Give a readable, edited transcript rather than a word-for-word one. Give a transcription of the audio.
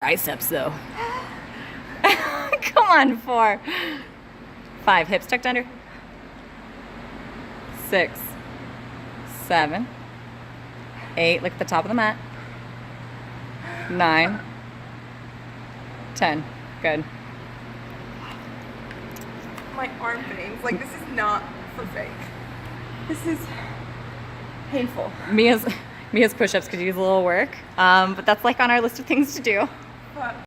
Triceps though. Come on, 4. 5, hips tucked under. 6, 7, 8, look at the top of the mat. 9, 10, good. My arm veins, like this is not for fake. This is painful. Mia's push-ups could use a little work, but that's like on our list of things to do. But